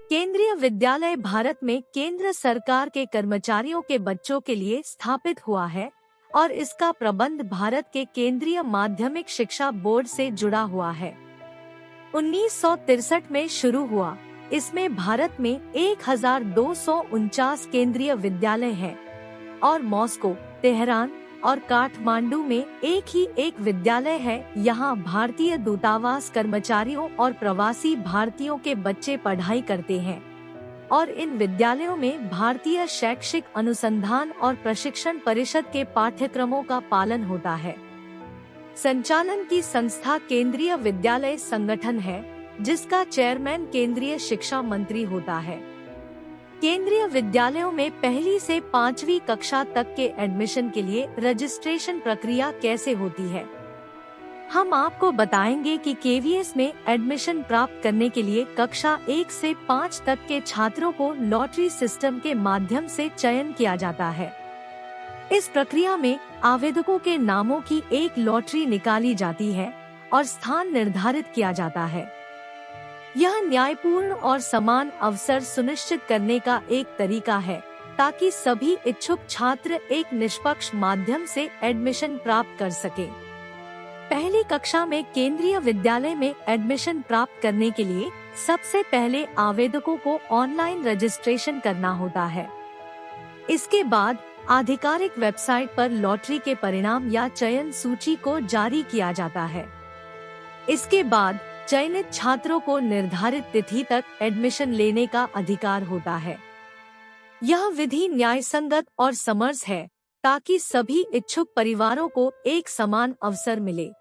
केंद्रीय विद्यालय भारत में केंद्र सरकार के कर्मचारियों के बच्चों के लिए स्थापित हुआ है और इसका प्रबंध भारत के केंद्रीय माध्यमिक शिक्षा बोर्ड से जुड़ा हुआ है। 1963 में शुरू हुआ। इसमें भारत में 1249 केंद्रीय विद्यालय हैं और मॉस्को, तेहरान और काठमांडू में एक विद्यालय है। यहाँ भारतीय दूतावास कर्मचारियों और प्रवासी भारतीयों के बच्चे पढ़ाई करते हैं और इन विद्यालयों में भारतीय शैक्षिक अनुसंधान और प्रशिक्षण परिषद के पाठ्यक्रमों का पालन होता है। संचालन की संस्था केंद्रीय विद्यालय संगठन है, जिसका चेयरमैन केंद्रीय शिक्षा मंत्री होता है। केंद्रीय विद्यालयों में पहली से 5वीं कक्षा तक के एडमिशन के लिए रजिस्ट्रेशन प्रक्रिया कैसे होती है, हम आपको बताएंगे कि केवीएस में एडमिशन प्राप्त करने के लिए कक्षा 1 से 5 तक के छात्रों को लॉटरी सिस्टम के माध्यम से चयन किया जाता है। इस प्रक्रिया में आवेदकों के नामों की एक लॉटरी निकाली जाती है और स्थान निर्धारित किया जाता है। यह न्यायपूर्ण और समान अवसर सुनिश्चित करने का एक तरीका है ताकि सभी इच्छुक छात्र एक निष्पक्ष माध्यम से एडमिशन प्राप्त कर सके। पहली कक्षा में केंद्रीय विद्यालय में एडमिशन प्राप्त करने के लिए सबसे पहले आवेदकों को ऑनलाइन रजिस्ट्रेशन करना होता है। इसके बाद आधिकारिक वेबसाइट पर लॉटरी के परिणाम या चयन सूची को जारी किया जाता है। इसके बाद चयनित छात्रों को निर्धारित तिथि तक एडमिशन लेने का अधिकार होता है। यह विधि न्यायसंगत और समर्थ है ताकि सभी इच्छुक परिवारों को एक समान अवसर मिले।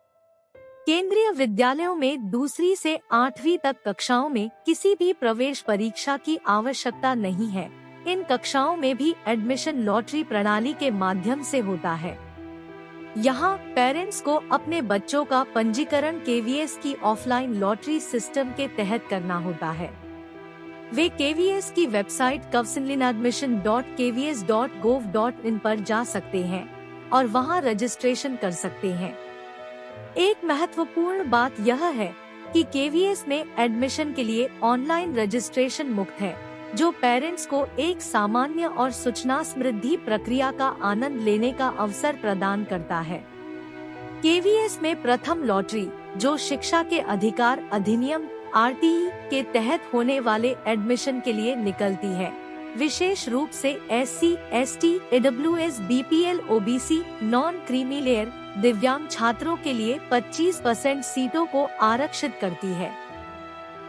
केंद्रीय विद्यालयों में 2री से 8वीं तक कक्षाओं में किसी भी प्रवेश परीक्षा की आवश्यकता नहीं है। इन कक्षाओं में भी एडमिशन लॉटरी प्रणाली के माध्यम से होता है। यहाँ पेरेंट्स को अपने बच्चों का पंजीकरण केवीएस की ऑफलाइन लॉटरी सिस्टम के तहत करना होता है। वे केवीएस की वेबसाइट counselingadmission.kvs.gov.in पर जा सकते हैं और वहाँ रजिस्ट्रेशन कर सकते हैं। एक महत्वपूर्ण बात यह है कि केवीएस में एडमिशन के लिए ऑनलाइन रजिस्ट्रेशन मुफ्त है, जो पेरेंट्स को एक सामान्य और सूचना समृद्धि प्रक्रिया का आनंद लेने का अवसर प्रदान करता है। केवीएस में प्रथम लॉटरी, जो शिक्षा के अधिकार अधिनियम आरटीई के तहत होने वाले एडमिशन के लिए निकलती है, विशेष रूप से SC, ST, AWS, BPL, OBC, non creamy layer दिव्यांग छात्रों के लिए 25% सीटों को आरक्षित करती है।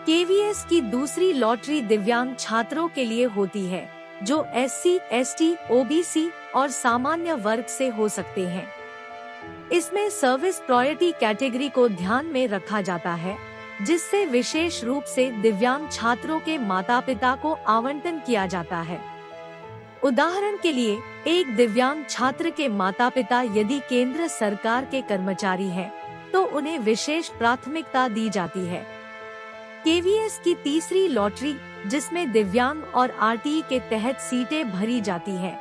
केवीएस की दूसरी लॉटरी दिव्यांग छात्रों के लिए होती है, जो SC, ST, OBC और सामान्य वर्ग से हो सकते हैं। इसमें सर्विस प्रायोरिटी कैटेगरी को ध्यान में रखा जाता है, जिससे विशेष रूप से दिव्यांग छात्रों के माता-पिता को आवंटन किया जाता है। उदाहरण के लिए, एक दिव्यांग छात्र के माता-पिता यदि केंद्र सरकार के कर्मचारी हैं, तो उन्हें विशेष प्राथमिकता दी जाती है। केवीएस की तीसरी लॉटरी, जिसमें दिव्यांग और आरटीई के तहत सीटें भरी जाती हैं,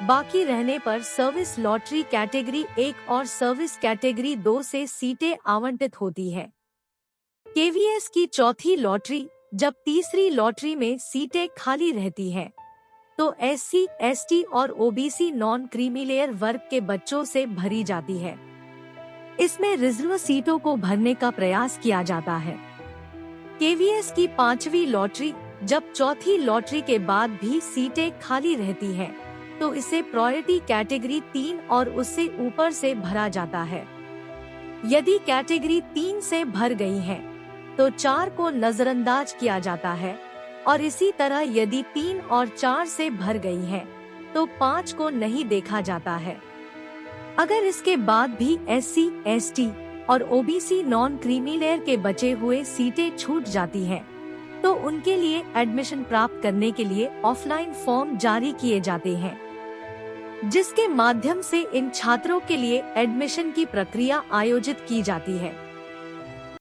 बाकी रहने पर सर्विस लॉटरी कैटेगरी 1 और सर्विस कैटेगरी 2 से सीटें आवंटित होती है। केवीएस की चौथी लॉटरी, जब तीसरी लॉटरी में सीटें खाली रहती हैं, तो SC, ST और OBC नॉन क्रीमी लेयर वर्ग के बच्चों से भरी जाती है। इसमें रिजर्व सीटों को भरने का प्रयास किया जाता है। केवीएस की 5वीं लॉटरी, जब चौथी लॉटरी के बाद भी सीटें खाली रहती हैं, तो इसे प्रायोरिटी कैटेगरी 3 और उससे ऊपर से भरा जाता है। यदि कैटेगरी 3 से भर गई है, तो 4 को नजरअंदाज किया जाता है और इसी तरह यदि 3 और 4 से भर गई है, तो 5 को नहीं देखा जाता है। अगर इसके बाद भी SC, ST और OBC नॉन क्रीमी लेयर के बचे हुए सीटें छूट जाती हैं, तो उनके लिए एडमिशन प्राप्त करने के लिए ऑफलाइन फॉर्म जारी किए जाते हैं, जिसके माध्यम से इन छात्रों के लिए एडमिशन की प्रक्रिया आयोजित की जाती है।